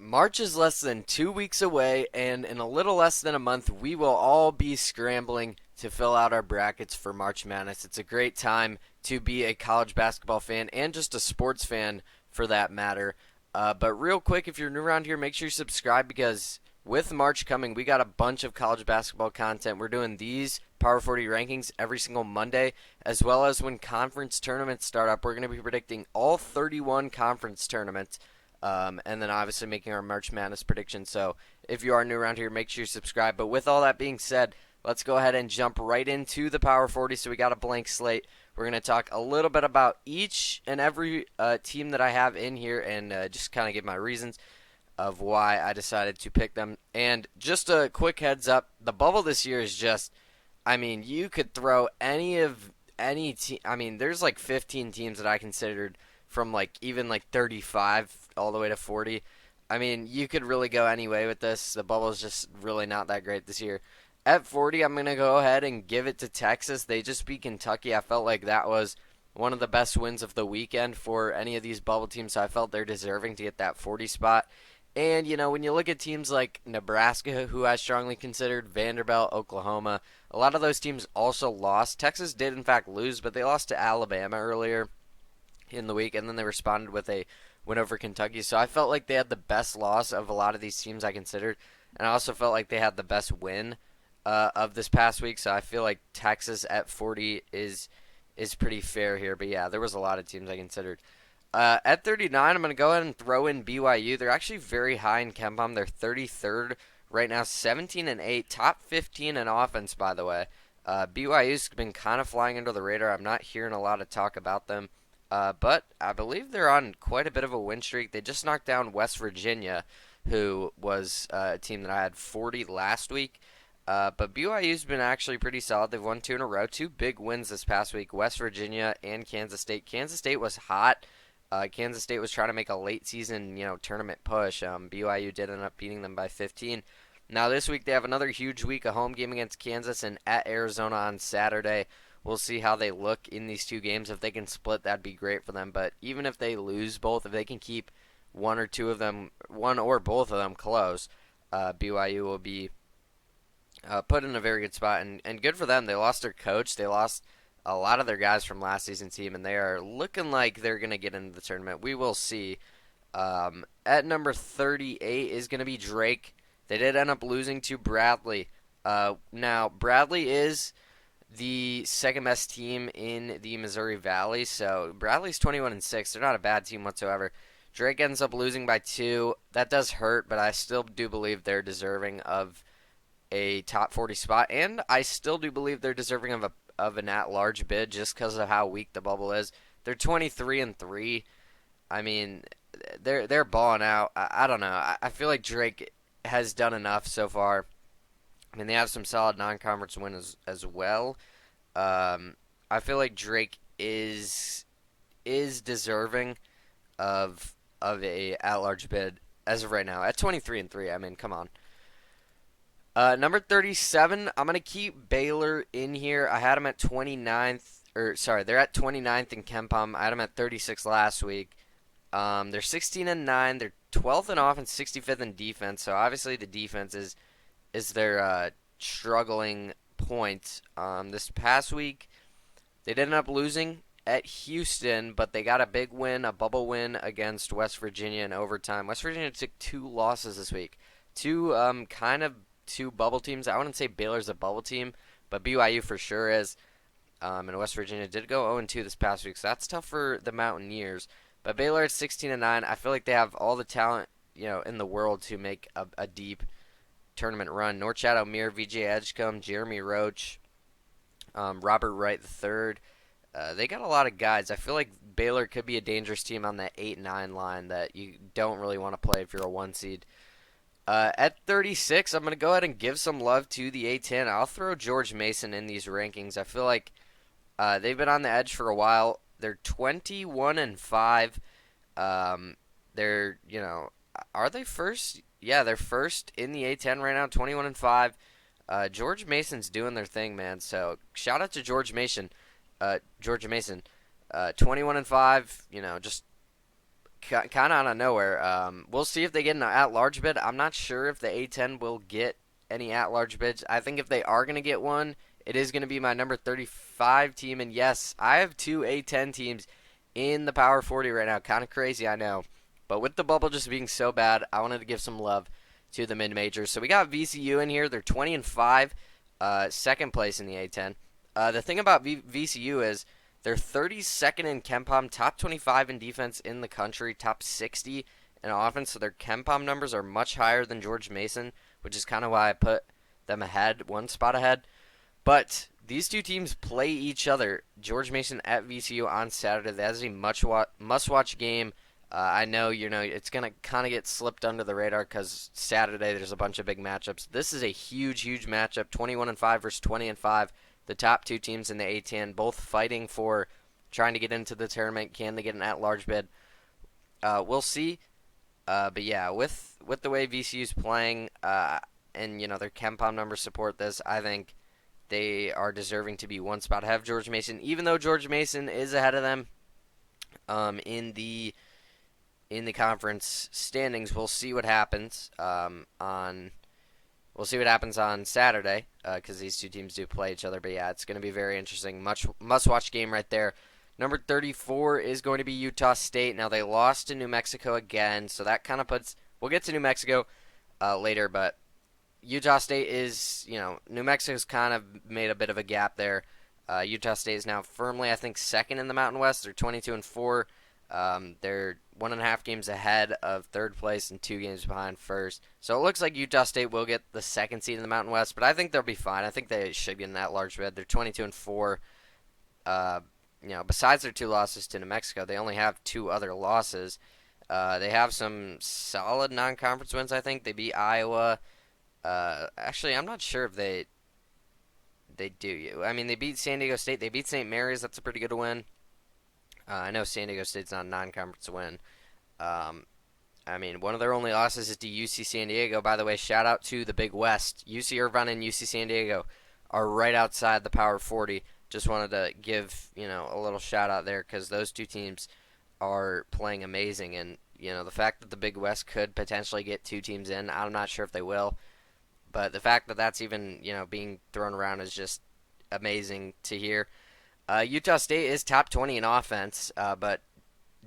March is less than 2 weeks away, and in a little less than a month, we will all be scrambling to fill out our brackets for March Madness. It's a great time to be a college basketball fan and just a sports fan for that matter. But real quick, if you're new around here, make sure you subscribe because with March coming, we got a bunch of college basketball content. We're doing these Power 40 rankings every single Monday, as well as when conference tournaments start up. We're going to be predicting all 31 conference tournaments. And then obviously making our March Madness predictions. So if you are new around here, make sure you subscribe. But with all that being said, let's go ahead and jump right into the Power 40. So we got a blank slate. We're going to talk a little bit about each and every team that I have in here and just kind of give my reasons of why I decided to pick them. And just a quick heads up, the bubble this year is just, I mean, you could throw any team. I mean, there's like 15 teams that I considered from like even like 35 all the way to 40. I mean, you could really go any way with this. The bubble is just really not that great this year. At 40, I'm going to go ahead and give it to Texas. They just beat Kentucky. I felt like that was one of the best wins of the weekend for any of these bubble teams, so I felt they're deserving to get that 40 spot. And, you know, when you look at teams like Nebraska, who I strongly considered, Vanderbilt, Oklahoma, a lot of those teams also lost. Texas did, in fact, lose, but they lost to Alabama earlier in the week, and then they responded with a win over Kentucky. So I felt like they had the best loss of a lot of these teams I considered, and I also felt like they had the best win of this past week. So I feel like Texas at 40 is pretty fair here. But yeah, there was a lot of teams I considered. At 39, I'm going to go ahead and throw in BYU. They're actually very high in KenPom. They're 33rd right now, 17-8, top 15 in offense, by the way. BYU's been kind of flying under the radar. I'm not hearing a lot of talk about them. But I believe they're on quite a bit of a win streak. They just knocked down West Virginia, who was a team that I had 40 last week. But BYU's been actually pretty solid. They've won two in a row, two big wins this past week, West Virginia and Kansas State. Kansas State was hot. Kansas State was trying to make a late season, tournament push. BYU did end up beating them by 15. Now this week they have another huge week, a home game against Kansas and at Arizona on Saturday. We'll see how they look in these two games. If they can split, that'd be great for them. But even if they lose both, if they can keep one or both of them close, BYU will be put in a very good spot. And good for them. They lost their coach. They lost a lot of their guys from last season's team, and they are looking like they're going to get into the tournament. We will see. At number 38 is going to be Drake. They did end up losing to Bradley. Now, Bradley is the second best team in the Missouri Valley. So Bradley's 21-6. They're not a bad team whatsoever. Drake ends up losing by 2. That does hurt, but I still do believe they're deserving of a top 40 spot, and I still do believe they're deserving of an at-large bid just because of how weak the bubble is. They're 23-3. I mean, they're balling out. I don't know. I feel like Drake has done enough so far. I mean, they have some solid non-conference wins as well. I feel like Drake is deserving of a at-large bid as of right now at 23-3. I mean, come on. Number 37, I'm gonna keep Baylor in here. I had them at 29th, they're at 29th in KenPom. I had them at 36 last week. They're 16-9. They're 12th in offense, 65th in defense. So obviously the defense is their struggling point. This past week, they did end up losing at Houston, but they got a big win, a bubble win against West Virginia in overtime. West Virginia took 2 losses this week. Two bubble teams. I wouldn't say Baylor's a bubble team, but BYU for sure is. And West Virginia did go 0-2 this past week, so that's tough for the Mountaineers. But Baylor at 16-9. I feel like they have all the talent, in the world to make a deep tournament run. Norchad Omier, VJ Edgecombe, Jeremy Roach, Robert Wright III. They got a lot of guys. I feel like Baylor could be a dangerous team on that 8-9 line that you don't really want to play if you're a 1 seed. At 36, I'm going to go ahead and give some love to the A10. I'll throw George Mason in these rankings. I feel like they've been on the edge for a while. They're 21-5. Are they first? Yeah, they're first in the A10 right now, 21-5. George Mason's doing their thing, man. So shout out to George Mason. 21-5. Just kind of out of nowhere. We'll see if they get an at-large bid. I'm not sure if the A10 will get any at-large bids. I think if they are going to get one, it is going to be my number 35 team. And yes, I have two A10 teams in the Power 40 right now. Kind of crazy, I know. But with the bubble just being so bad, I wanted to give some love to the mid-majors. So we got VCU in here. They're 20-5, second place in the A10. The thing about VCU is they're 32nd in KenPom, top 25 in defense in the country, top 60 in offense. So their KenPom numbers are much higher than George Mason, which is kind of why I put them ahead, one spot ahead. But these two teams play each other. George Mason at VCU on Saturday. That is a must-watch game. I know, it's going to kind of get slipped under the radar because Saturday there's a bunch of big matchups. This is a huge, huge matchup, 21-5 versus 20-5. The top two teams in the A10, both fighting for trying to get into the tournament. Can they get an at-large bid? We'll see. But yeah, with the way VCU's playing, and their KenPom numbers support this, I think they are deserving to be one spot ahead of George Mason, even though George Mason is ahead of them in the conference standings. We'll see what happens We'll see what happens on Saturday because these two teams do play each other. But yeah, it's going to be very interesting. Must-watch game right there. Number 34 is going to be Utah State. Now, they lost to New Mexico again, so that kind of puts – we'll get to New Mexico later, but Utah State is – New Mexico's kind of made a bit of a gap there. Utah State is now firmly, I think, second in the Mountain West. They're 22-4. They're 1.5 games ahead of third place and 2 games behind first. So it looks like Utah State will get the second seed in the Mountain West, but I think they'll be fine. I think they should get in that large bid. They're 22-4. Besides their 2 losses to New Mexico, they only have 2 other losses. They have some solid non-conference wins, I think. They beat Iowa. Actually, I'm not sure if they do. I mean, they beat San Diego State. They beat St. Mary's. That's a pretty good win. I know San Diego State's not a non-conference win. One of their only losses is to UC San Diego. By the way, shout out to the Big West. UC Irvine and UC San Diego are right outside the Power 40. Just wanted to give, a little shout out there because those two teams are playing amazing. And, the fact that the Big West could potentially get 2 teams in, I'm not sure if they will. But the fact that that's even, being thrown around is just amazing to hear. Utah State is top 20 in offense, but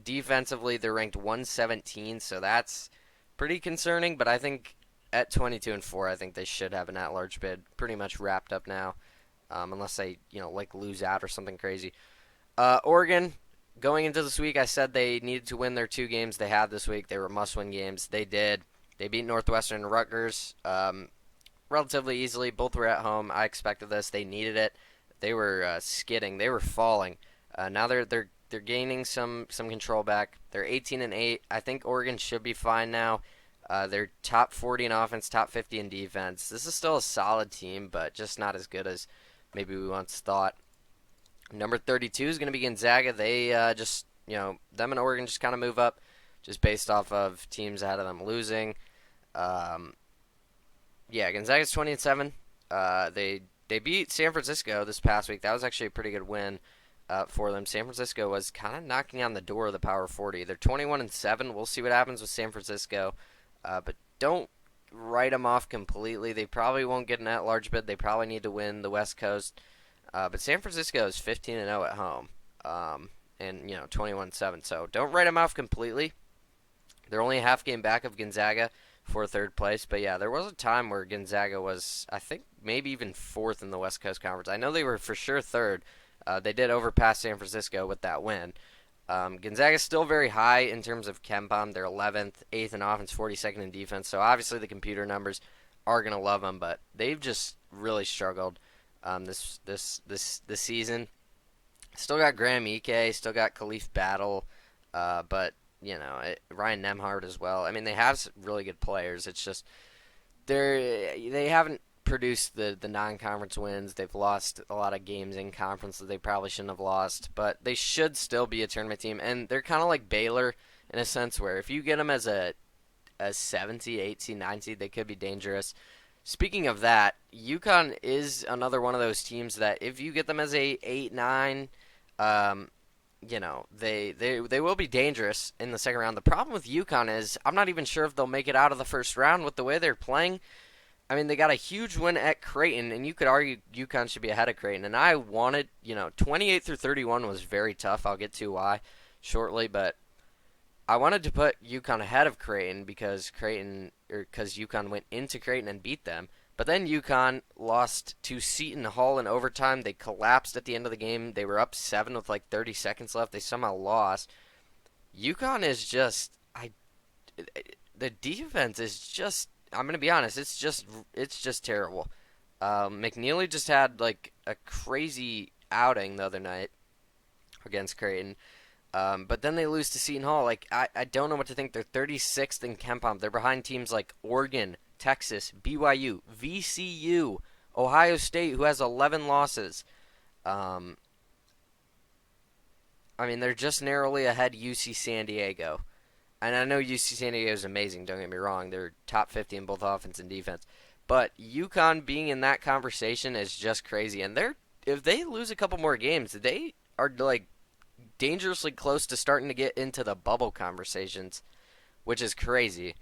defensively they're ranked 117, so that's pretty concerning. But I think at 22-4, I think they should have an at-large bid pretty much wrapped up now, unless they lose out or something crazy. Oregon, going into this week, I said they needed to win their 2 games they had this week. They were must-win games. They did. They beat Northwestern and Rutgers relatively easily. Both were at home. I expected this. They needed it. They were skidding. They were falling. Now they're gaining some control back. They're 18-8. I think Oregon should be fine now. They're top 40 in offense, top 50 in defense. This is still a solid team, but just not as good as maybe we once thought. Number 32 is going to be Gonzaga. They them and Oregon just kind of move up, just based off of teams ahead of them losing. Gonzaga's 20-7. They beat San Francisco this past week. That was actually a pretty good win for them. San Francisco was kind of knocking on the door of the Power 40. They're 21-7. We'll see what happens with San Francisco. But don't write them off completely. They probably won't get an at-large bid. They probably need to win the West Coast. But San Francisco is 15-0 at home. And 21-7. So don't write them off completely. They're only a half game back of Gonzaga for third place. But yeah, there was a time where Gonzaga was, I think, maybe even 4th in the West Coast Conference. I know they were for sure 3rd. They did overpass San Francisco with that win. Gonzaga is still very high in terms of KenPom. They're 11th, 8th in offense, 42nd in defense. So obviously the computer numbers are going to love them, but they've just really struggled this season. Still got Graham Ike, still got Khalif Battle, but Ryan Nembhard as well. I mean, they have really good players. It's just they haven't produced the non-conference wins. They've lost a lot of games in conference that they probably shouldn't have lost, but they should still be a tournament team. And they're kind of like Baylor in a sense where if you get them as a 7 seed, 8 seed, 9 seed, they could be dangerous. Speaking of that, UConn is another one of those teams that if you get them as a 8, 9, they will be dangerous in the second round. The problem with UConn is I'm not even sure if they'll make it out of the first round with the way they're playing. I mean, they got a huge win at Creighton, and you could argue UConn should be ahead of Creighton. And I wanted, 28 through 31 was very tough. I'll get to why shortly, but I wanted to put UConn ahead of Creighton because UConn went into Creighton and beat them. But then UConn lost to Seton Hall in overtime. They collapsed at the end of the game. They were up 7 with like 30 seconds left. They somehow lost. UConn is just the defense is just, I'm going to be honest, it's just terrible. McNeely just had like a crazy outing the other night against Creighton. But then they lose to Seton Hall. Like I don't know what to think. They're 36th in KenPom. They're behind teams like Oregon, Texas, BYU, VCU, Ohio State, who has 11 losses. Um, I mean, they're just narrowly ahead UC San Diego. And I know UC San Diego is amazing. Don't get me wrong. They're top 50 in both offense and defense. But UConn being in that conversation is just crazy. And if they lose a couple more games, they are like dangerously close to starting to get into the bubble conversations, which is crazy.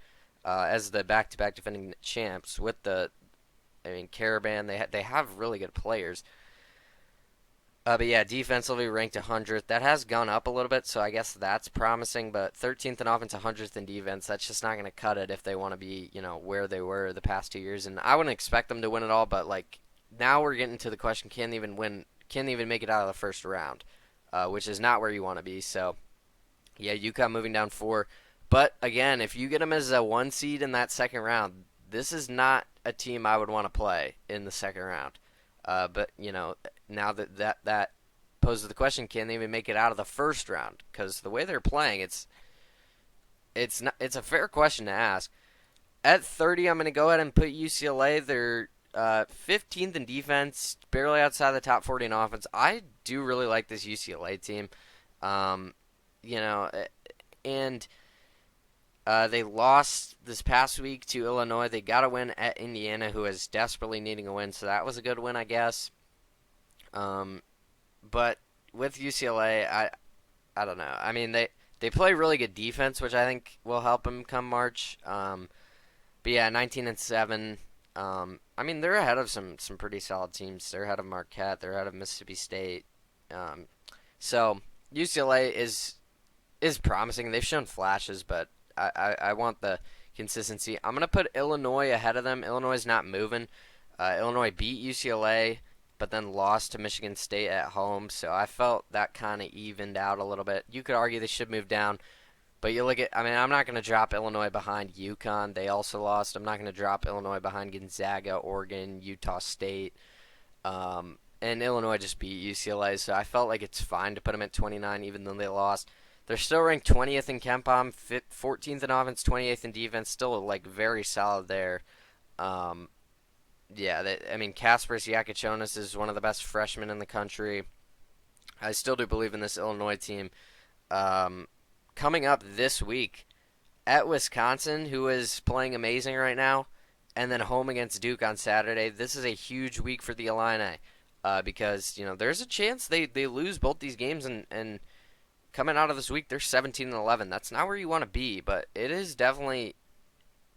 As the back-to-back defending champs with Caravan, they have really good players. But yeah, defensively ranked 100th. That has gone up a little bit, so I guess that's promising. But 13th in offense, 100th in defense. That's just not going to cut it if they want to be, where they were the past 2 years. And I wouldn't expect them to win it all, but like now we're getting to the question: can they even win? Can they even make it out of the first round? Which is not where you want to be. So yeah, UConn moving down 4. But again, if you get them as a 1 seed in that second round, this is not a team I would want to play in the second round. But now that poses the question: can they even make it out of the first round? Because the way they're playing, it's a fair question to ask. At 30, I'm going to go ahead and put UCLA. They're 15th in defense, barely outside the top 40 in offense. I do really like this UCLA team. And they lost this past week to Illinois. They got a win at Indiana, who is desperately needing a win, so that was a good win, I guess. But with UCLA, I don't know. I mean, they play really good defense, which I think will help them come March. But yeah, 19-7. I mean, they're ahead of some pretty solid teams. They're ahead of Marquette. They're ahead of Mississippi State. So UCLA is promising. They've shown flashes, but I want the consistency. I'm going to put Illinois ahead of them. Illinois is not moving. Illinois beat UCLA, but then lost to Michigan State at home. So I felt that kind of evened out a little bit. You could argue they should move down. But you look at, I mean, I'm not going to drop Illinois behind UConn. They also lost. I'm not going to drop Illinois behind Gonzaga, Oregon, Utah State. And Illinois just beat UCLA, so I felt like it's fine to put them at 29 even though they lost. They're still ranked 20th in KenPom, 14th in offense, 28th in defense. Still, like, very solid there. Yeah, Kasparas Yakichonis is one of the best freshmen in the country. I still do believe in this Illinois team. Coming up this week at Wisconsin, who is playing amazing right now, and then home against Duke on Saturday. This is a huge week for the Illini because there's a chance they lose both these games, and coming out of this week they're 17-11. That's not where you want to be, but it is definitely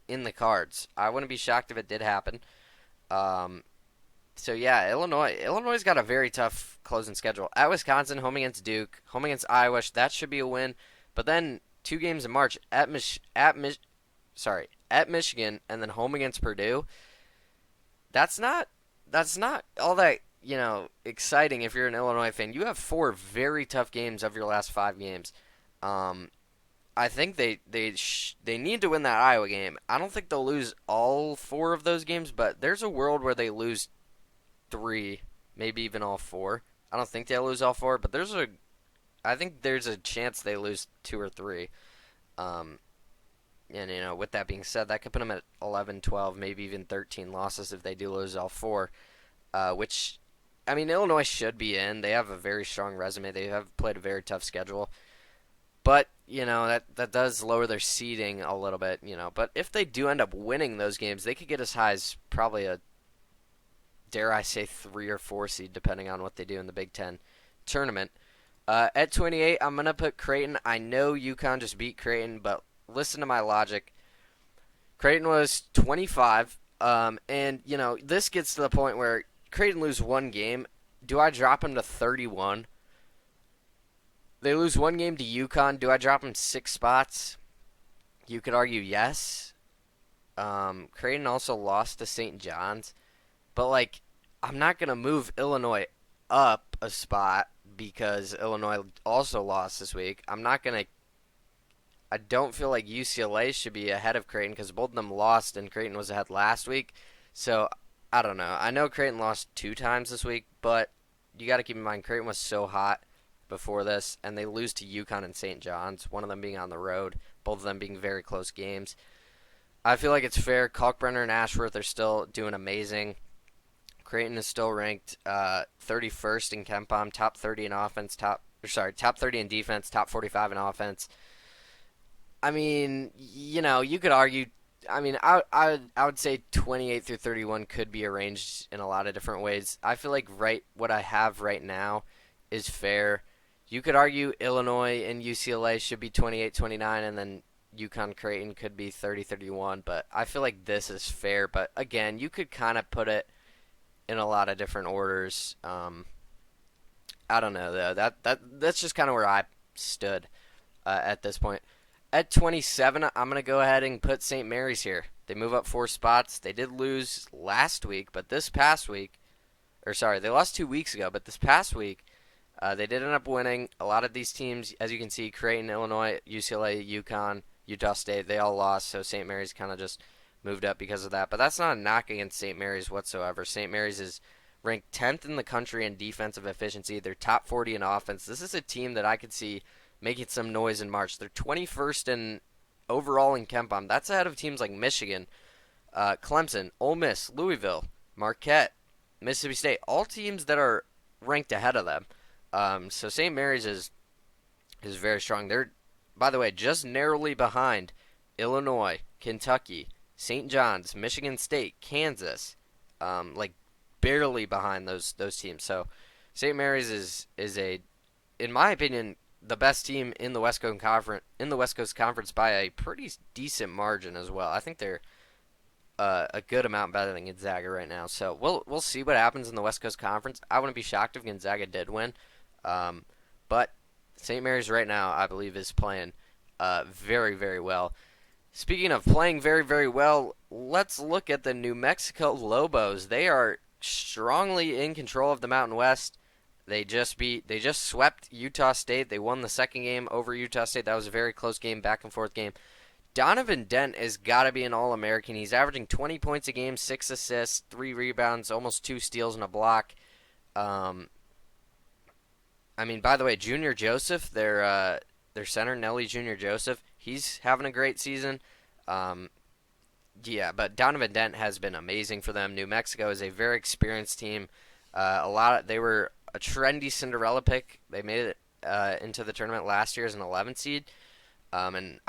in the cards. I wouldn't be shocked if it did happen. So yeah, Illinois's got a very tough closing schedule. At Wisconsin, home against Duke, home against Iowa. That should be a win. But then 2 games in March at Michigan, and then home against Purdue. That's not all that exciting if you're an Illinois fan. You have 4 very tough games of your last 5 games. I think they need to win that Iowa game. I don't think they'll lose all 4 of those games, but there's a world where they lose 3, maybe even all 4. I don't think they'll lose all 4, but I think there's a chance they lose 2 or 3. And with that being said, that could put them at 11, 12, maybe even 13 losses if they do lose all 4. Which, I mean, Illinois should be in. They have a very strong resume. They have played a very tough schedule. But, that does lower their seeding a little bit, But if they do end up winning those games, they could get as high as probably a, dare I say, 3 or 4 seed, depending on what they do in the Big Ten tournament. At 28, I'm going to put Creighton. I know UConn just beat Creighton, but listen to my logic. Creighton was 25, and, this gets to the point where Creighton lose one game. Do I drop them to 31? They lose one game to UConn. Do I drop them 6 spots? You could argue yes. Creighton also lost to St. John's. But, I'm not going to move Illinois up a spot because Illinois also lost this week. I don't feel like UCLA should be ahead of Creighton because both of them lost and Creighton was ahead last week. So, I don't know. I know Creighton lost 2 times this week, but you got to keep in mind Creighton was so hot before this, and they lose to UConn and St. John's, one of them being on the road, both of them being very close games. I feel like it's fair. Kalkbrenner and Ashworth are still doing amazing. Creighton is still ranked 31st in KenPom, top 30 in offense, top 30 in defense, top 45 in offense. I mean, you could argue. I mean, I would say 28 through 31 could be arranged in a lot of different ways. I feel like what I have right now is fair. You could argue Illinois and UCLA should be 28, 29, and then UConn Creighton could be 30, 31. But I feel like this is fair. But again, you could kind of put it in a lot of different orders. I don't know though. That's just kind of where I stood at this point. At 27, I'm gonna go ahead and put St. Mary's here. They move up 4 spots. They did lose last week, but this past week, they lost 2 weeks ago, but this past week, they did end up winning. A lot of these teams, as you can see, Creighton, Illinois, UCLA, UConn, Utah State, they all lost, so St. Mary's kind of just moved up because of that. But that's not a knock against St. Mary's whatsoever. St. Mary's is ranked 10th in the country in defensive efficiency. They're top 40 in offense. This is a team that I could see making some noise in March. They're 21st in overall in KenPom. That's ahead of teams like Michigan, Clemson, Ole Miss, Louisville, Marquette, Mississippi State. All teams that are ranked ahead of them. So St. Mary's is very strong. They're, by the way, just narrowly behind Illinois, Kentucky, St. John's, Michigan State, Kansas, barely behind those teams. So St. Mary's is a, in my opinion, the best team in the West Coast Conference by a pretty decent margin as well. I think they're a good amount better than Gonzaga right now. So we'll see what happens in the West Coast Conference. I wouldn't be shocked if Gonzaga did win, but St. Mary's right now I believe is playing very, very well. Speaking of playing very, very well, let's look at the New Mexico Lobos. They are strongly in control of the Mountain West. They just swept Utah State. They won the second game over Utah State. That was a very close game, back and forth game. Donovan Dent has got to be an All-American. He's averaging 20 points a game, 6 assists, 3 rebounds, almost 2 steals and a block. By the way, Junior Joseph, their center, Nelly Junior Joseph, he's having a great season. But Donovan Dent has been amazing for them. New Mexico is a very experienced team. They were a trendy Cinderella pick. They made it into the tournament last year as an 11 seed, and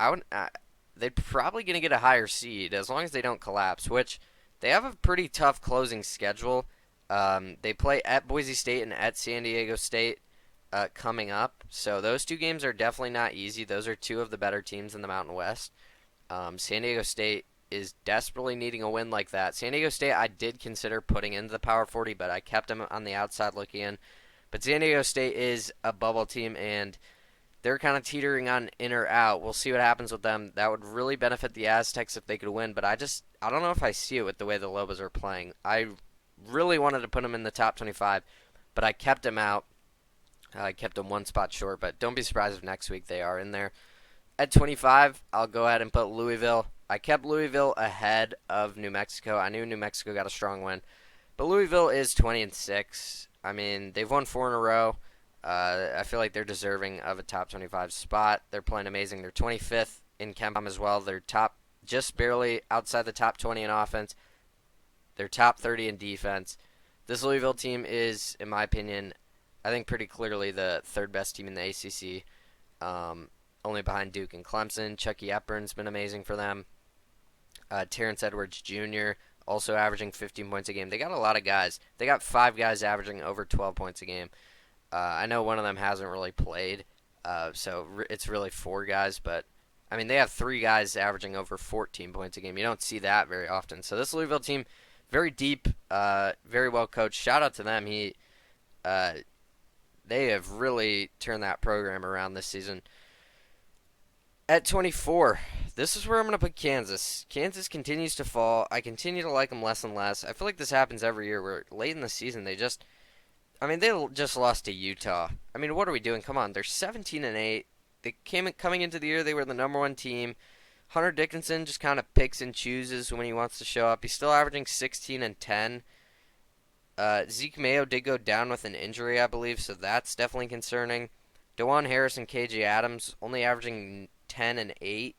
they're probably going to get a higher seed as long as they don't collapse. Which they have a pretty tough closing schedule. They play at Boise State and at San Diego State coming up, so those 2 games are definitely not easy. Those are 2 of the better teams in the Mountain West. San Diego State is desperately needing a win like that. San Diego State I did consider putting into the Power 40, but I kept them on the outside looking in. But San Diego State is a bubble team, and they're kind of teetering on in or out. We'll see what happens with them. That would really benefit the Aztecs if they could win, but I don't know if I see it with the way the Lobos are playing. I really wanted to put them in the top 25, but I kept them out. I kept them 1 spot short, but don't be surprised if next week they are in there. At 25, I'll go ahead and put Louisville. I kept Louisville ahead of New Mexico. I knew New Mexico got a strong win, but Louisville is 20-6. I mean, they've won 4 in a row. I feel like they're deserving of a top 25 spot. They're playing amazing. They're 25th in KenPom as well. They're just barely outside the top 20 in offense. They're top 30 in defense. This Louisville team is, in my opinion, I think pretty clearly the 3rd best team in the ACC, only behind Duke and Clemson. Chucky Hepburn's been amazing for them. Terrence Edwards Jr. also averaging 15 points a game. They got a lot of guys. They got 5 guys averaging over 12 points a game. I know one of them hasn't really played, it's really four guys. But I mean, they have three guys averaging over 14 points a game. You don't see that very often. So this Louisville team, very deep, very well coached. Shout out to them. Uh, they have really turned that program around this season. At 24, this is where I'm going to put Kansas. Kansas continues to fall. I continue to like them less and less. I feel like this happens every year where late in the season they just lost to Utah. I mean, what are we doing? Come on, they're 17-8. Coming into the year, they were the number one team. Hunter Dickinson just kind of picks and chooses when he wants to show up. He's still averaging 16 and 10. Zeke Mayo did go down with an injury, I believe, so that's definitely concerning. DeJuan Harris and KJ Adams only averaging 10 and 8.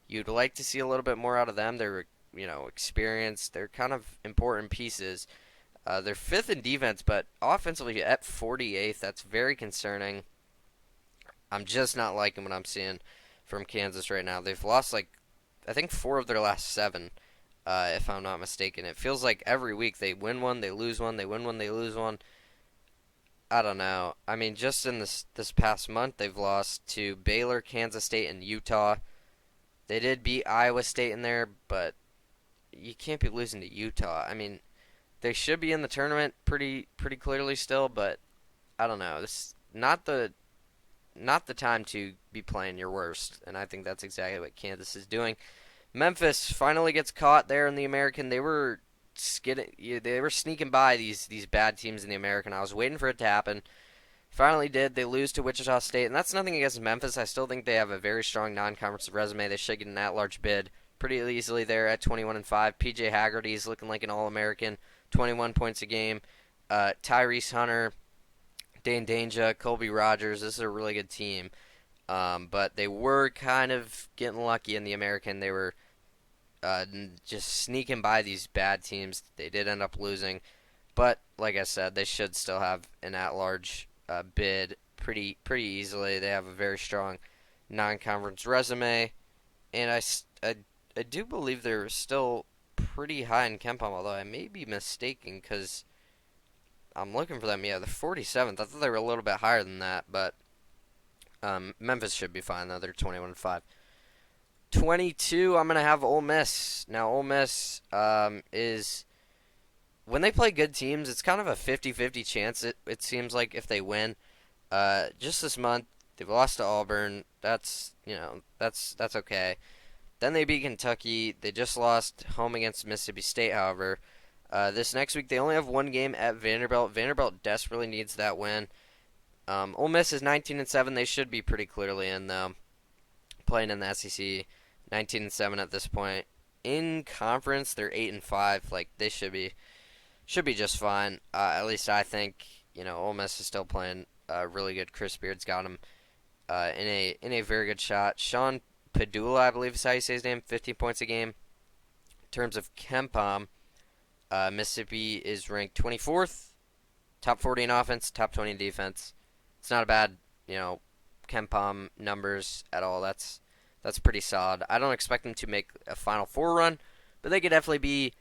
You'd like to see a little bit more out of them. They're, experienced. They're kind of important pieces. They're fifth in defense, but offensively at 48th. That's very concerning. I'm just not liking what I'm seeing from Kansas right now. They've lost, I think 4 of their last 7, if I'm not mistaken. It feels like every week they win one, they lose one, they win one, they lose one. I don't know. I mean, just in this past month, they've lost to Baylor, Kansas State, and Utah. They did beat Iowa State in there, but you can't be losing to Utah. I mean, they should be in the tournament pretty clearly still, but I don't know. This not the time to be playing your worst, and I think that's exactly what Kansas is doing. Memphis finally gets caught there in the American. They were sneaking by these bad teams in the American. I was waiting for it to happen. Finally did. They lose to Wichita State, and that's nothing against Memphis. I still think they have a very strong non-conference resume. They should get an at-large bid pretty easily there at 21-5. PJ Haggerty is looking like an All-American, 21 points a game. Tyrese Hunter, Dane Danger, Colby Rogers. This is a really good team. But they were kind of getting lucky in the American. They were just sneaking by these bad teams. They did end up losing. But, like I said, they should still have an at-large bid pretty easily. They have a very strong non-conference resume. And I do believe they're still pretty high in KenPom, although I may be mistaken because I'm looking for them. Yeah, they're 47th. I thought they were a little bit higher than that, but Memphis should be fine, though. They're 21-5. 22, I'm going to have Ole Miss. Now, Ole Miss is, when they play good teams, it's kind of a 50-50 chance, it seems like, if they win. Just this month, they've lost to Auburn. That's okay. Then they beat Kentucky. They just lost home against Mississippi State, however. This next week, they only have one game at Vanderbilt. Vanderbilt desperately needs that win. Ole Miss is 19-7. They should be pretty clearly in, though, playing in the SEC. 19-7 at this point. In conference, they're 8-5. Like, they should be just fine. At least I think. Ole Miss is still playing really good. Chris Beard's got him in a very good shot. Sean Padula, I believe is how you say his name, 15 points a game. In terms of KenPom, Mississippi is ranked 24th, top 40 in offense, top 20 in defense. It's not a bad, KenPom numbers at all. That's pretty solid. I don't expect them to make a Final Four run, but they could definitely be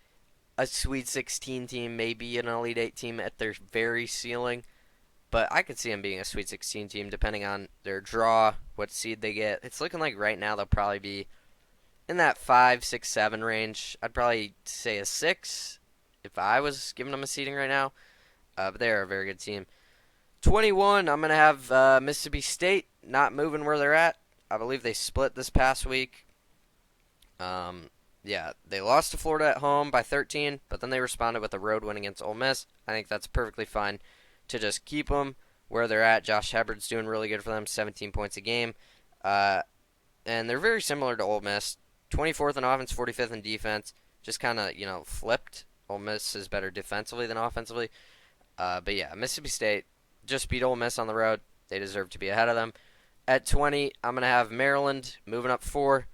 a Sweet 16 team, maybe an Elite 8 team at their very ceiling. But I could see them being a Sweet 16 team depending on their draw, what seed they get. It's looking like right now they'll probably be in that 5, 6, 7 range. I'd probably say a 6 if I was giving them a seeding right now. But they're a very good team. 21, I'm going to have Mississippi State not moving where they're at. I believe they split this past week. They lost to Florida at home by 13, but then they responded with a road win against Ole Miss. I think that's perfectly fine to just keep them where they're at. Josh Hebbard's doing really good for them, 17 points a game. And they're very similar to Ole Miss. 24th in offense, 45th in defense. Just kind of, flipped. Ole Miss is better defensively than offensively. But yeah, Mississippi State just beat Ole Miss on the road. They deserve to be ahead of them. At 20, I'm going to have Maryland moving up 4.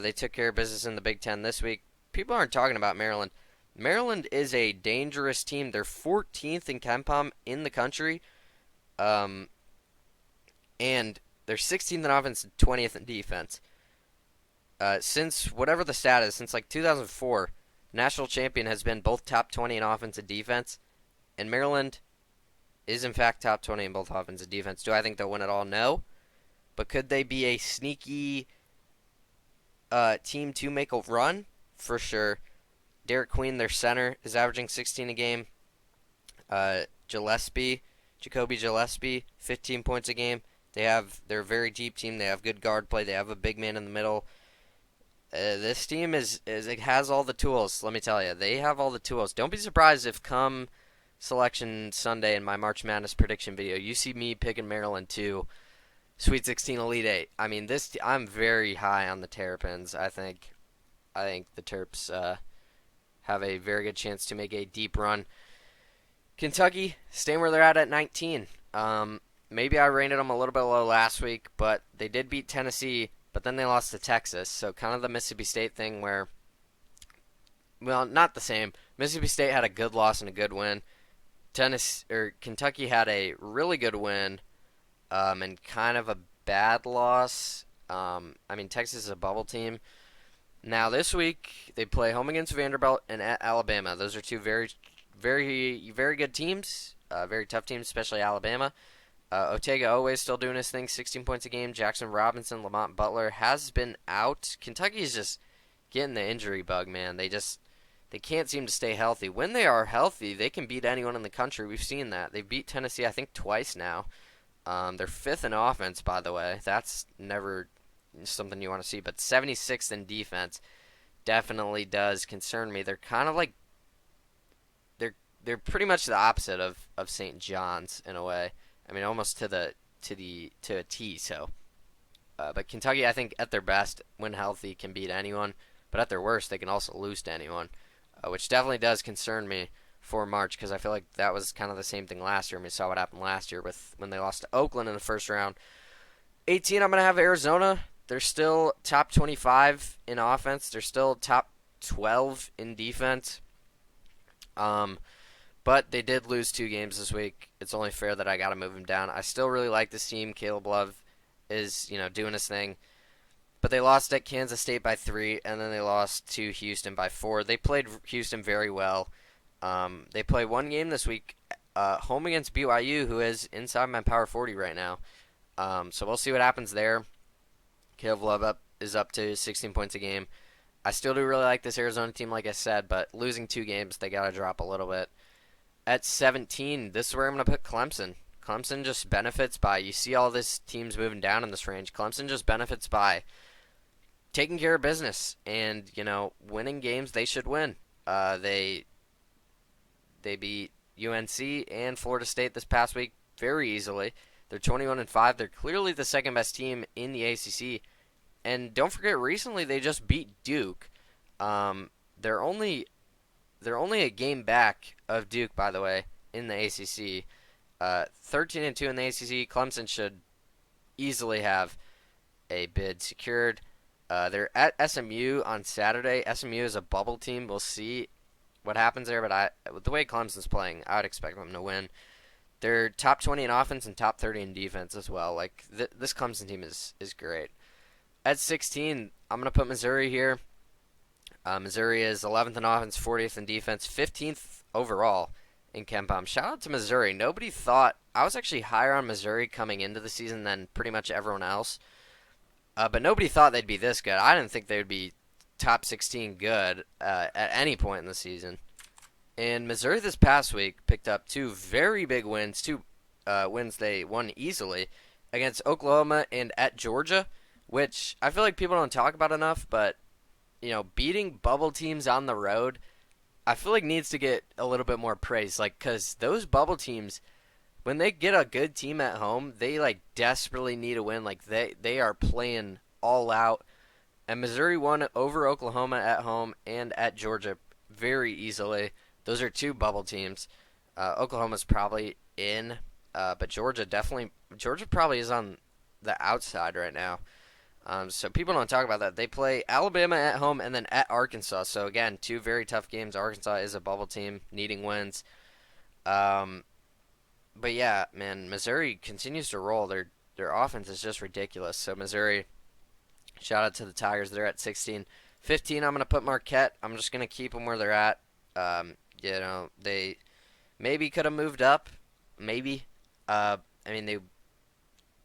They took care of business in the Big Ten this week. People aren't talking about Maryland. Maryland is a dangerous team. They're 14th in KenPom in the country. And they're 16th in offense and 20th in defense. Since whatever the stat is, since 2004, national champion has been both top 20 in offense and defense. And Maryland is in fact top 20 in both offense and defense. Do I think they'll win it all? No. But could they be a sneaky team to make a run? For sure. Derek Queen, their center, is averaging 16 a game. Jacoby Gillespie, 15 points a game. They're a very deep team. They have good guard play. They have a big man in the middle. This team it has all the tools. Let me tell you, they have all the tools. Don't be surprised if come Selection Sunday in my March Madness prediction video, you see me picking Maryland to Sweet 16 Elite Eight. I mean, I'm very high on the Terrapins. I think the Terps have a very good chance to make a deep run. Kentucky staying where they're at 19. Maybe I rated them a little bit low last week, but they did beat Tennessee, but then they lost to Texas. So kind of the Mississippi State thing where, well, not the same. Mississippi State had a good loss and a good win. Kentucky had a really good win, and kind of a bad loss. I mean, Texas is a bubble team. Now this week they play home against Vanderbilt and at Alabama. Those are two very, very, very good teams. Very tough teams, especially Alabama. Otega always still doing his thing, 16 points a game. Jackson Robinson, Lamont Butler has been out. Kentucky is just getting the injury bug, man. They can't seem to stay healthy. When they are healthy, they can beat anyone in the country. We've seen that. They've beat Tennessee, I think, twice now. They're fifth in offense, by the way. That's never something you want to see. But 76th in defense definitely does concern me. They're kind of like they're pretty much the opposite of St. John's in a way. I mean, almost to a T. So, but Kentucky, I think at their best, when healthy, can beat anyone. But at their worst, they can also lose to anyone, which definitely does concern me for March because I feel like that was kind of the same thing last year. We saw what happened last year when they lost to Oakland in the first round. 18, I'm going to have Arizona. They're still top 25 in offense. They're still top 12 in defense. But they did lose 2 games this week. It's only fair that I got to move them down. I still really like this team. Caleb Love is, doing his thing. But they lost at Kansas State by 3, and then they lost to Houston by 4. They played Houston very well. They play one game this week, home against BYU, who is inside my Power 40 right now. So we'll see what happens there. Caleb Love is up to 16 points a game. I still do really like this Arizona team, like I said, but losing 2 games, they got to drop a little bit. At 17, this is where I'm going to put Clemson. Clemson just benefits by, you see all these teams moving down in this range. Clemson just benefits by taking care of business and, winning games they should win. They beat UNC and Florida State this past week very easily. They're 21-5. They're clearly the second best team in the ACC. And don't forget, recently they just beat Duke. They're only a game back of Duke, by the way, in the ACC. 13-2 in the ACC. Clemson should easily have a bid secured. They're at SMU on Saturday. SMU is a bubble team. We'll see what happens there, but with the way Clemson's playing, I would expect them to win. They're top 20 in offense and top 30 in defense as well. Like this Clemson team is great. At 16, I'm going to put Missouri here. Missouri is 11th in offense, 40th in defense, 15th overall in KenPom. Shout out to Missouri. Nobody thought – I was actually higher on Missouri coming into the season than pretty much everyone else. But nobody thought they'd be this good. I didn't think they would be top 16 good at any point in the season. And Missouri this past week picked up 2 very big wins, 2 wins they won easily against Oklahoma and at Georgia, which I feel like people don't talk about enough, but beating bubble teams on the road, I feel like needs to get a little bit more praise. Like, because those bubble teams, when they get a good team at home, they desperately need a win. Like they are playing all out. And Missouri won over Oklahoma at home and at Georgia very easily. Those are 2 bubble teams. Oklahoma's probably in, but Georgia probably is on the outside right now. So people don't talk about that. They play Alabama at home and then at Arkansas. So again, 2 very tough games. Arkansas is a bubble team, needing wins. But yeah, man, Missouri continues to roll. Their offense is just ridiculous. So Missouri, shout out to the Tigers. They're at 16. 15, I'm going to put Marquette. I'm just going to keep them where they're at. They maybe could have moved up maybe. I mean,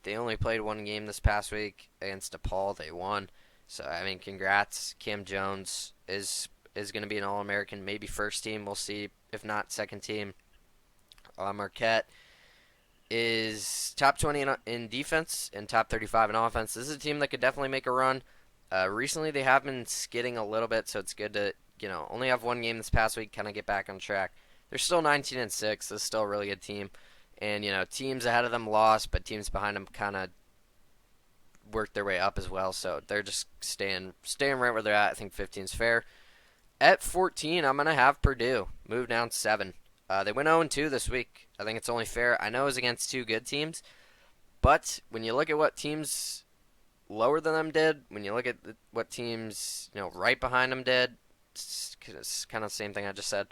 they only played one game this past week against DePaul. They won. So I mean, congrats. Cam Jones is going to be an All-American, maybe first team. We'll see. If not, second team. Marquette is top 20 in defense and top 35 in offense. This is a team that could definitely make a run. Recently, they have been skidding a little bit, so it's good to only have one game this past week, kind of get back on track. They're still 19-6. This is still a really good team, and teams ahead of them lost, but teams behind them kind of worked their way up as well. So they're just staying right where they're at. I think 15 is fair. At 14, I'm gonna have Purdue move down 7. They went 0-2 this week. I think it's only fair. I know it was against two good teams, but when you look at what teams lower than them did, when you look at what teams right behind them did, it's kind of the same thing I just said.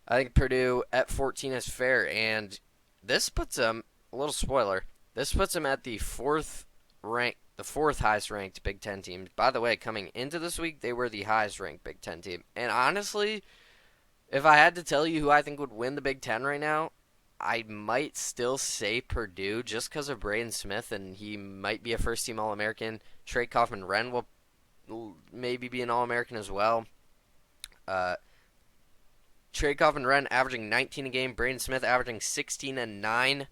I think Purdue at 14 is fair, and this puts them a little spoiler. This puts them at the fourth highest ranked Big Ten team. By the way, coming into this week, they were the highest ranked Big Ten team. And honestly, if I had to tell you who I think would win the Big Ten right now, I might still say Purdue just because of Braden Smith, and he might be a first team All American. Trey Kaufman-Renn will maybe be an All American as well. Uh, Trey Kaufman-Renn averaging 19 a game, Braden Smith averaging 16 and 9.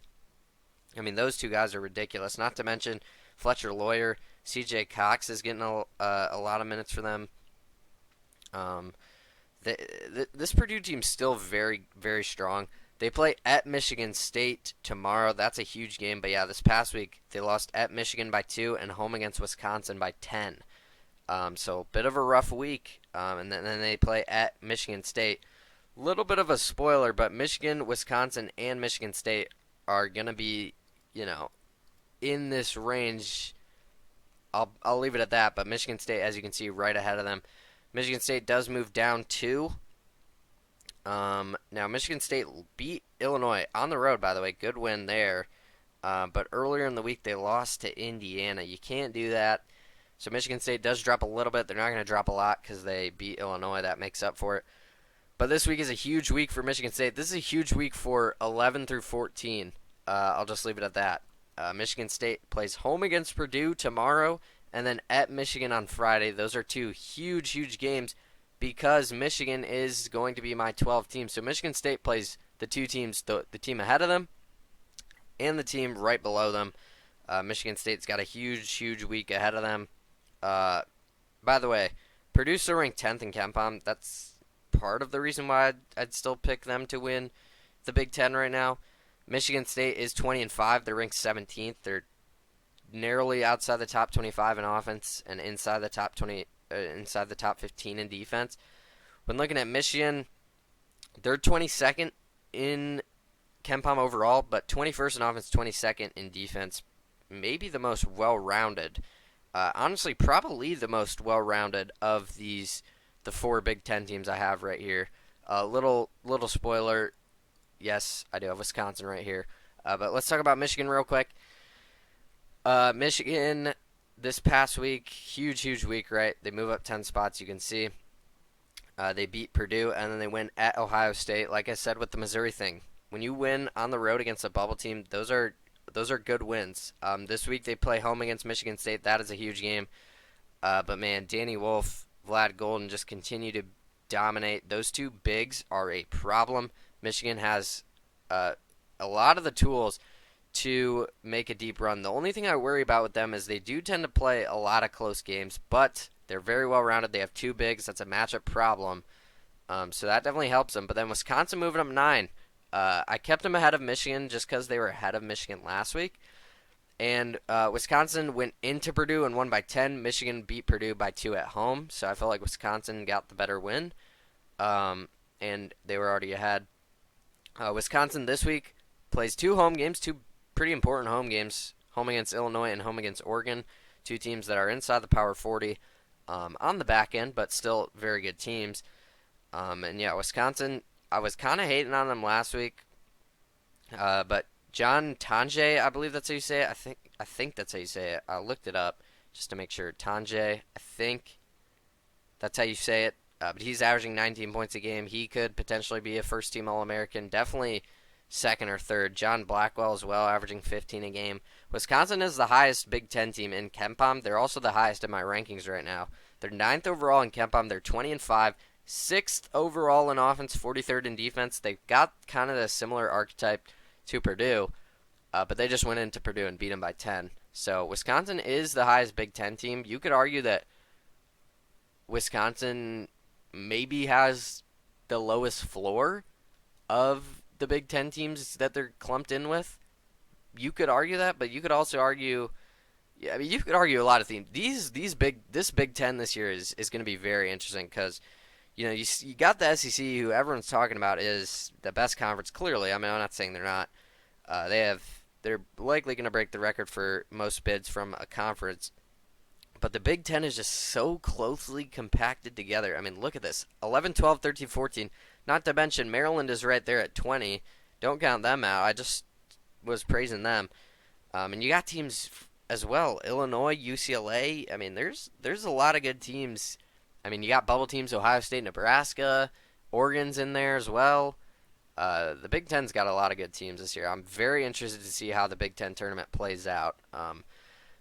I mean, those two guys are ridiculous. Not to mention Fletcher Loyer, C.J. Cox is getting a lot of minutes for them. This Purdue team's still very, very strong. They play at Michigan State tomorrow. That's a huge game. But yeah, this past week they lost at Michigan by 2 and home against Wisconsin by 10. So a bit of a rough week. And then they play at Michigan State. Little bit of a spoiler, but Michigan, Wisconsin, and Michigan State are gonna be, in this range. I'll leave it at that. But Michigan State, as you can see, right ahead of them. Michigan State does move down 2. Now, Michigan State beat Illinois on the road, by the way. Good win there. But earlier in the week, they lost to Indiana. You can't do that. So Michigan State does drop a little bit. They're not going to drop a lot because they beat Illinois. That makes up for it. But this week is a huge week for Michigan State. This is a huge week for 11 through 14. I'll just leave it at that. Michigan State plays home against Purdue tomorrow and then at Michigan on Friday. Those are two huge, huge games because Michigan is going to be my 12th team. So Michigan State plays the two teams, the team ahead of them and the team right below them. Michigan State's got a huge, huge week ahead of them. By the way, Purdue's still ranked 10th in KenPom. That's part of the reason why I'd still pick them to win the Big Ten right now. Michigan State is 20-5. They're ranked 17th. They're narrowly outside the top 25 in offense and inside the top 15 in defense. When looking at Michigan, they're 22nd in KenPom overall, but 21st in offense, 22nd in defense. Maybe the most well-rounded. Honestly, probably the most well-rounded of the 4 Big Ten teams I have right here. Little spoiler. Yes, I do have Wisconsin right here. But let's talk about Michigan real quick. Michigan this past week, huge week, right? They move up 10 spots, you can see. They beat Purdue, and then they win at Ohio State. Like I said with the Missouri thing, when you win on the road against a bubble team, those are good wins. This week they play home against Michigan State. That is a huge game. But man, Danny Wolf, Vlad Golden just continue to dominate. Those two bigs are a problem. Michigan has a lot of the tools to make a deep run. The only thing I worry about with them is they do tend to play a lot of close games, but they're very well rounded. They have 2 bigs. That's a matchup problem. So that definitely helps them. But then Wisconsin moving up 9. I kept them ahead of Michigan just because they were ahead of Michigan last week. And Wisconsin went into Purdue and won by 10. Michigan beat Purdue by 2 at home. So I felt like Wisconsin got the better win. And they were already ahead. Wisconsin this week plays 2 home games, 2 pretty important home games, home against Illinois and home against Oregon, 2 teams that are inside the Power 40 on the back end, but still very good teams. And yeah, Wisconsin, I was kind of hating on them last week, but John Tonje, I believe that's how you say it. I think that's how you say it. I looked it up just to make sure. Tonje, I think that's how you say it. But he's averaging 19 points a game. He could potentially be a first-team All-American. Definitely second or third. John Blackwell as well, averaging 15 a game. Wisconsin is the highest Big Ten team in KenPom. They're also the highest in my rankings right now. They're ninth overall in KenPom. They're 20-5, sixth overall in offense, 43rd in defense. They've got kind of a similar archetype to Purdue, but they just went into Purdue and beat them by 10. So Wisconsin is the highest Big Ten team. You could argue that Wisconsin maybe has the lowest floor of the Big Ten teams that they're clumped in with. You could argue that, but you could also argue, yeah, I mean, you could argue a lot of things. This Big Ten this year is going to be very interesting because you got the SEC, who everyone's talking about is the best conference. Clearly, I mean, I'm not saying they're not. They're likely going to break the record for most bids from a conference. But the Big Ten is just so closely compacted together. I mean, look at this. 11, 12, 13, 14. Not to mention Maryland is right there at 20. Don't count them out. I just was praising them. And you got teams as well. Illinois, UCLA. I mean, there's a lot of good teams. I mean, you got bubble teams, Ohio State, Nebraska. Oregon's in there as well. The Big Ten's got a lot of good teams this year. I'm very interested to see how the Big Ten tournament plays out.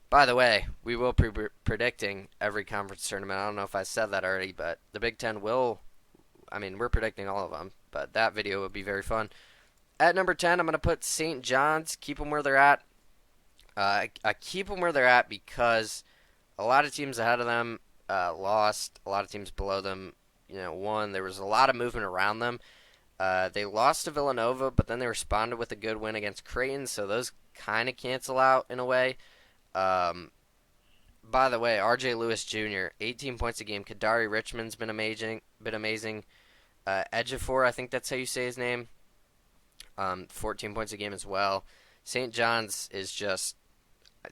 By the way, we will be predicting every conference tournament. I don't know if I said that already, but the Big Ten will. I mean, we're predicting all of them, but that video would be very fun. At number 10, I'm going to put St. John's. Keep them where they're at. I keep them where they're at because a lot of teams ahead of them lost. A lot of teams below them, won. There was a lot of movement around them. They lost to Villanova, but then they responded with a good win against Creighton, so those kind of cancel out in a way. By the way, R.J. Lewis Jr., 18 points a game. Kadari Richmond's been amazing. Ejiofor, I think that's how you say his name. 14 points a game as well. St. John's is just,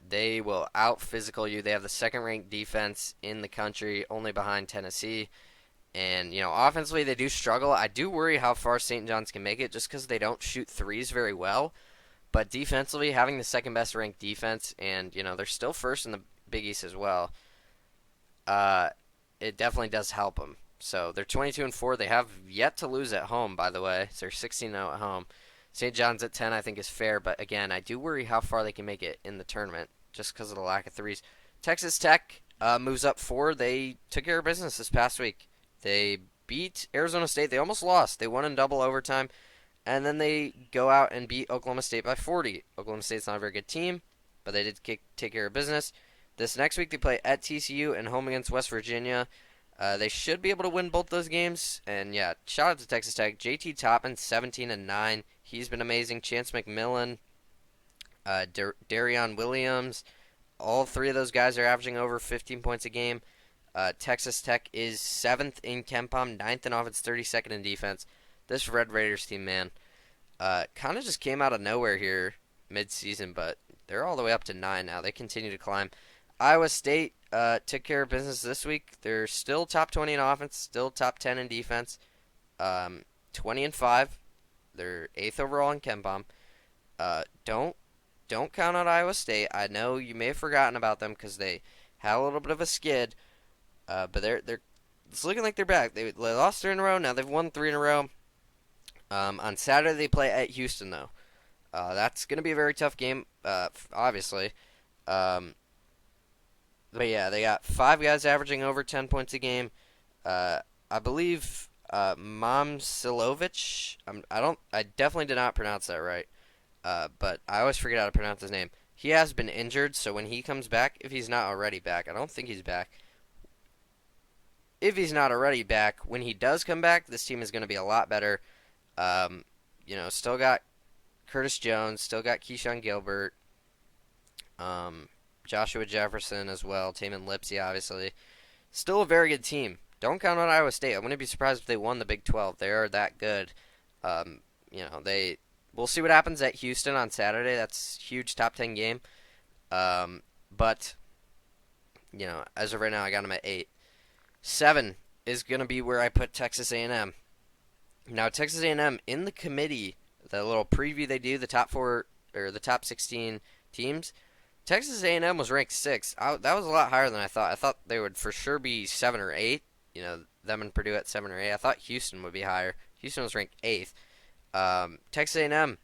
they will out-physical you. They have the second-ranked defense in the country, only behind Tennessee. And, offensively they do struggle. I do worry how far St. John's can make it just because they don't shoot threes very well. But defensively, having the second-best ranked defense, and, they're still first in the Big East as well, it definitely does help them. So they're 22-4. They have yet to lose at home, by the way. So they're 16-0 at home. St. John's at 10, I think, is fair. But, again, I do worry how far they can make it in the tournament just because of the lack of threes. Texas Tech moves up 4. They took care of business this past week. They beat Arizona State. They almost lost. They won in double overtime. And then they go out and beat Oklahoma State by 40. Oklahoma State's not a very good team, but they did take care of business. This next week they play at TCU and home against West Virginia. They should be able to win both those games. And, yeah, shout out to Texas Tech. JT Toppin, 17-9. He's been amazing. Chance McMillan, Darion Williams. All three of those guys are averaging over 15 points a game. Texas Tech is 7th in KenPom, 9th in offense, 32nd in defense. This Red Raiders team, man, kind of just came out of nowhere here mid-season, but they're all the way up to 9 now. They continue to climb. Iowa State took care of business this week. They're still top 20 in offense, still top 10 in defense, 20-5. They're 8th overall in KenPom. Don't count out Iowa State. I know you may have forgotten about them because they had a little bit of a skid, but they're it's looking like they're back. They lost 3 in a row. Now they've won 3 in a row. On Saturday, they play at Houston, though. That's going to be a very tough game, obviously. But, yeah, they got 5 guys averaging over 10 points a game. I believe Momcilovic, I definitely did not pronounce that right. But I always forget how to pronounce his name. He has been injured, so when he comes back, if he's not already back, I don't think he's back. If he's not already back, when he does come back, this team is going to be a lot better. Still got Curtis Jones, still got Keyshawn Gilbert, Joshua Jefferson as well, Tamin Lipsey, obviously. Still a very good team. Don't count on Iowa State. I wouldn't be surprised if they won the Big 12. They are that good. We'll see what happens at Houston on Saturday. That's a huge top 10 game. But as of right now, I got them at 8. 7 is going to be where I put Texas A&M. Now, Texas A&M, in the committee, the little preview they do, the top 4 or the top 16 teams, Texas A&M was ranked 6th. That was a lot higher than I thought. I thought they would for sure be 7 or 8. Them and Purdue at 7 or 8. I thought Houston would be higher. Houston was ranked 8th. Texas A&M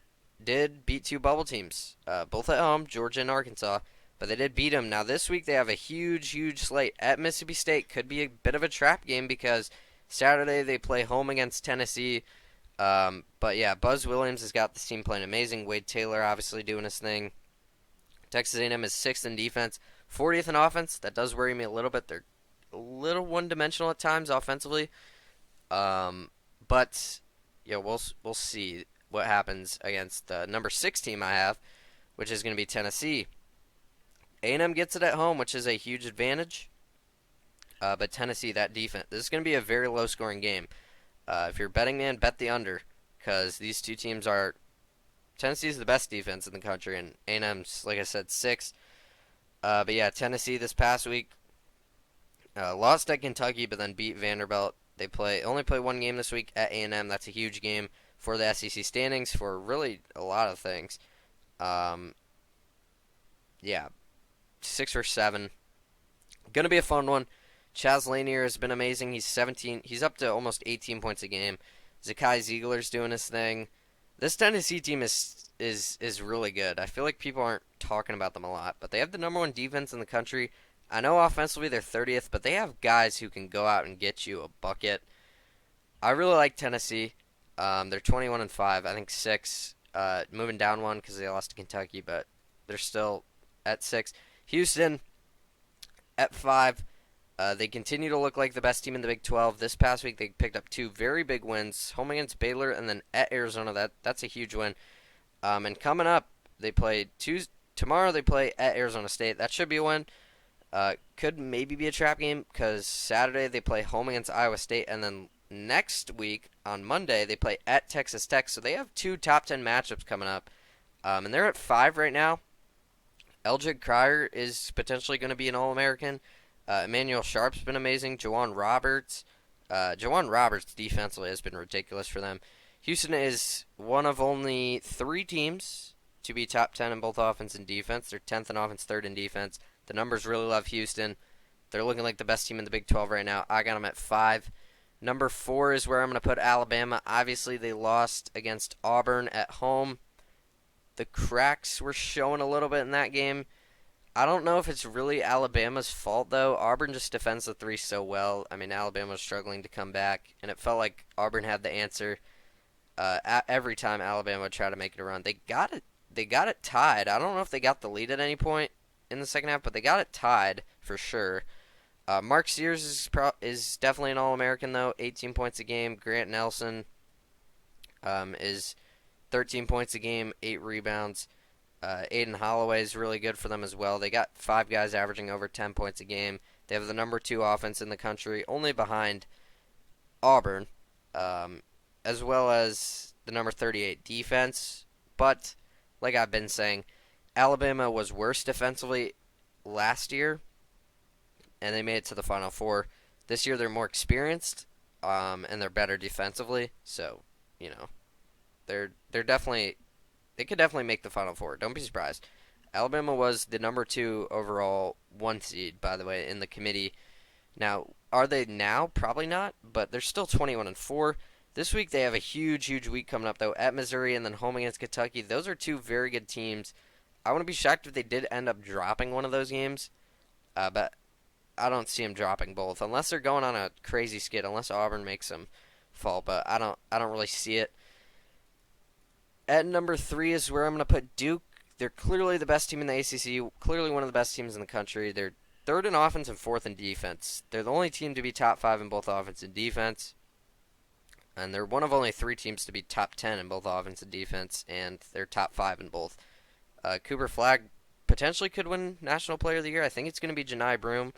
did beat two bubble teams, both at home, Georgia and Arkansas, but they did beat them. Now this week they have a huge, huge slate at Mississippi State. Could be a bit of a trap game because Saturday they play home against Tennessee. But yeah, Buzz Williams has got this team playing amazing. Wade Taylor obviously doing his thing. Texas A&M is sixth in defense, 40th in offense. That does worry me a little bit. They're a little one-dimensional at times offensively. But yeah, we'll see what happens against the number six team I have, which is going to be Tennessee. A&M gets it at home, which is a huge advantage. But Tennessee, that defense, this is going to be a very low-scoring game. If you're a betting man, bet the under, because these two teams are. Tennessee's the best defense in the country, and A&M's, like I said, sixth. But yeah, Tennessee this past week lost at Kentucky, but then beat Vanderbilt. They only play one game this week at A&M. That's a huge game for the SEC standings for really a lot of things. Yeah, 6 or 7. Gonna be a fun one. Chaz Lanier has been amazing. He's 17. He's up to almost 18 points a game. Zakai Ziegler's doing his thing. This Tennessee team is really good. I feel like people aren't talking about them a lot, but they have the number one defense in the country. I know offensively they're 30th, but they have guys who can go out and get you a bucket. I really like Tennessee. They're 21-5. I think 6. Moving down one because they lost to Kentucky, but they're still at 6. Houston at 5. They continue to look like the best team in the Big 12. This past week, they picked up 2 very big wins, home against Baylor and then at Arizona. That's a huge win. And coming up, they play tomorrow. They play at Arizona State. That should be a win. Could maybe be a trap game because Saturday they play home against Iowa State, and then next week on Monday they play at Texas Tech. So they have 2 top 10 matchups coming up, and they're at 5 right now. Eldred Cryer is potentially going to be an All-American. Emmanuel Sharp's been amazing. Jawan Roberts defensively has been ridiculous for them. Houston is one of only 3 teams to be top 10 in both offense and defense. They're 10th in offense, 3rd in defense. The numbers really love Houston. They're looking like the best team in the Big 12 right now. I got them at 5. Number 4 is where I'm going to put Alabama. Obviously, they lost against Auburn at home. The cracks were showing a little bit in that game. I don't know if it's really Alabama's fault, though. Auburn just defends the 3 so well. I mean, Alabama was struggling to come back, and it felt like Auburn had the answer every time Alabama would try to make it a run. They got it tied. I don't know if they got the lead at any point in the second half, but they got it tied for sure. Mark Sears is definitely an All-American, though. 18 points a game. Grant Nelson is 13 points a game, 8 rebounds. Aiden Holloway is really good for them as well. They got 5 guys averaging over 10 points a game. They have the number 2 offense in the country, only behind Auburn, as well as the number 38 defense. But, like I've been saying, Alabama was worse defensively last year, and they made it to the Final Four. This year they're more experienced, and they're better defensively. So, they're definitely. They could definitely make the Final Four. Don't be surprised. Alabama was the number 2 overall 1 seed, by the way, in the committee. Now, are they now? Probably not, but they're still 21-4. This week they have a huge, huge week coming up, though, at Missouri and then home against Kentucky. Those are 2 very good teams. I wouldn't be shocked if they did end up dropping one of those games, but I don't see them dropping both, unless they're going on a crazy skid, unless Auburn makes them fall, but I don't really see it. At number 3 is where I'm going to put Duke. They're clearly the best team in the ACC, clearly one of the best teams in the country. They're 3rd in offense and 4th in defense. They're the only team to be top 5 in both offense and defense. And they're one of only 3 teams to be top 10 in both offense and defense, and they're top 5 in both. Cooper Flagg potentially could win National Player of the Year. I think it's going to be Janai Broome.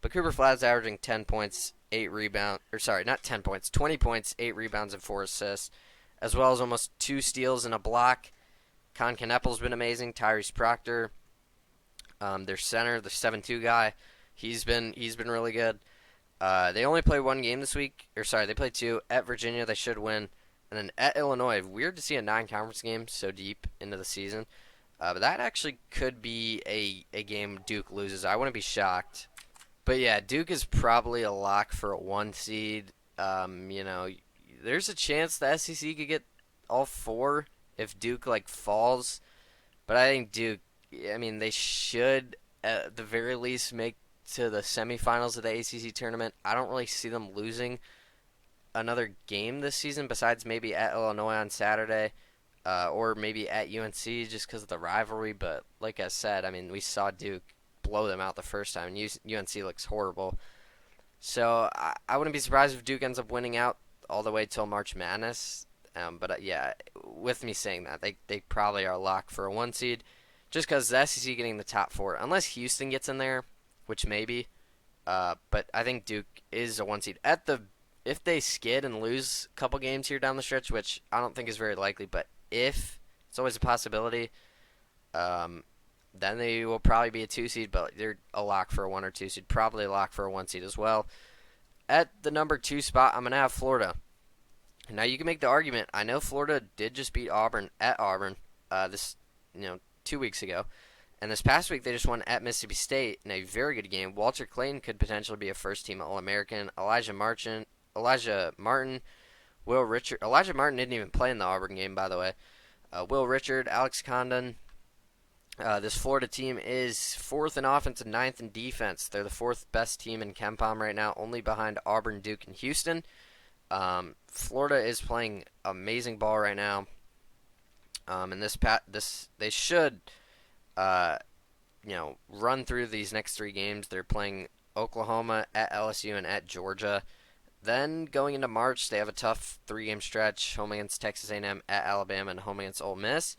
But Cooper Flagg's averaging 10 points, 8 rebounds, or sorry, not 10 points, 20 points, 8 rebounds, and 4 assists, as well as almost 2 steals and a block. Con Kneppel's been amazing. Tyrese Proctor, their center, the 7'2" guy, he's been really good. They only play 1 game this week, or sorry, they play 2 at Virginia. They should win, and then at Illinois. Weird to see a 9-conference game so deep into the season, but that actually could be a game Duke loses. I wouldn't be shocked. But yeah, Duke is probably a lock for a 1 seed. There's a chance the SEC could get all four if Duke like falls, but I think Duke. I mean, they should at the very least make to the semifinals of the ACC tournament. I don't really see them losing another game this season besides maybe at Illinois on Saturday. Or maybe at UNC just because of the rivalry. But like I said, I mean, we saw Duke blow them out the first time, and UNC looks horrible. So I wouldn't be surprised if Duke ends up winning out all the way till March Madness. But yeah, with me saying that, they probably are locked for a 1 seed just because the SEC getting the top four, unless Houston gets in there, which maybe. But I think Duke is a 1 seed. If they skid and lose a couple games here down the stretch, which I don't think is very likely, but if it's always a possibility, then they will probably be a 2 seed, but they're a lock for a 1 or 2 seed, probably a lock for a 1 seed as well. At the number 2 spot, I'm gonna have Florida. Now you can make the argument. I know Florida did just beat Auburn at Auburn, this 2 weeks ago, and this past week they just won at Mississippi State in a very good game. Walter Clayton could potentially be a first-team All-American. Elijah Martin. Will Richard. Elijah Martin didn't even play in the Auburn game, by the way. Will Richard, Alex Condon. This Florida team is fourth in offense and ninth in defense. They're the fourth best team in KenPom right now, only behind Auburn, Duke, and Houston. Florida is playing amazing ball right now. And they should, run through these next 3 games. They're playing Oklahoma, at LSU, and at Georgia. Then going into March, they have a tough 3-game stretch: home against Texas A&M, at Alabama, and home against Ole Miss.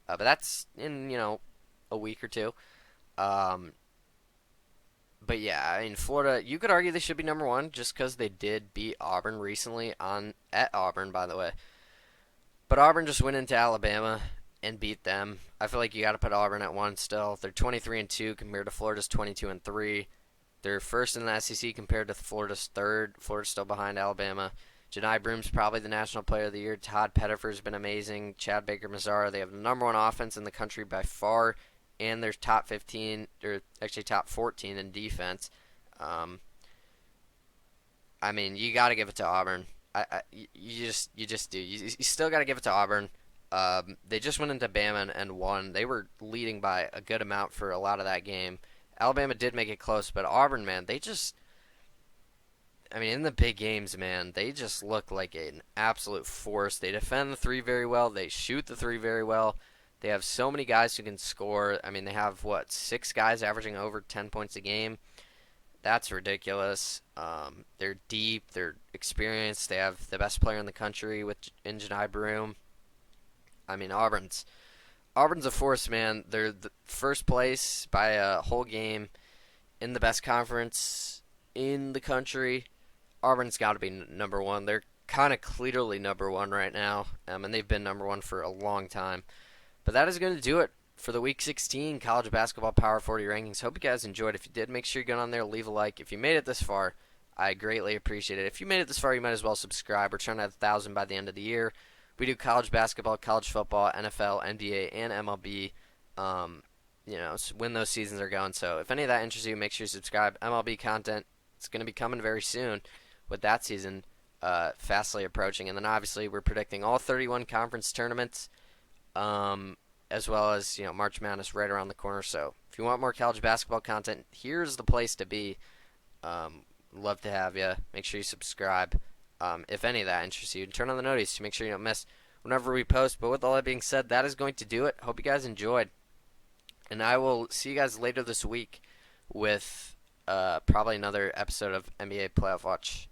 But that's in a week or two. But yeah, I mean Florida. You could argue they should be number 1 just because they did beat Auburn recently at Auburn, by the way. But Auburn just went into Alabama and beat them. I feel like you got to put Auburn at 1 still. They're 23-2 compared to Florida's 22-3. They're first in the SEC compared to Florida's third. Florida's still behind Alabama. Janai Broom's probably the National Player of the Year. Todd Pettifer's been amazing. Chad Baker-Mazara. They have the number 1 offense in the country by far, and they're top 15, or actually top 14 in defense. I mean, you got to give it to Auburn. You just do. You still got to give it to Auburn. They just went into Bama and won. They were leading by a good amount for a lot of that game. Alabama did make it close, but Auburn, man, in the big games, man, they just look like an absolute force. They defend the 3 very well. They shoot the 3 very well. They have so many guys who can score. I mean, they have, 6 guys averaging over 10 points a game. That's ridiculous. They're deep. They're experienced. They have the best player in the country in Janai Broom. I mean, Auburn's a force, man. They're the first place by a whole game in the best conference in the country. Auburn's got to be number 1. They're kind of clearly number 1 right now, and they've been number 1 for a long time. But that is going to do it for the Week 16 College Basketball Power 40 rankings. Hope you guys enjoyed. If you did, make sure you go on there, leave a like. If you made it this far, I greatly appreciate it. If you made it this far, you might as well subscribe. We're trying to have 1,000 by the end of the year. We do college basketball, college football, NFL, NBA, and MLB. When those seasons are going. So if any of that interests you, make sure you subscribe. MLB content, it's going to be coming very soon with that season fastly approaching. And then obviously we're predicting all 31 conference tournaments, as well as March Madness right around the corner. So if you want more college basketball content, here's the place to be. Love to have you. Make sure you subscribe. If any of that interests you, turn on the notice to make sure you don't miss whenever we post. But with all that being said, that is going to do it. Hope you guys enjoyed. And I will see you guys later this week with probably another episode of NBA Playoff Watch.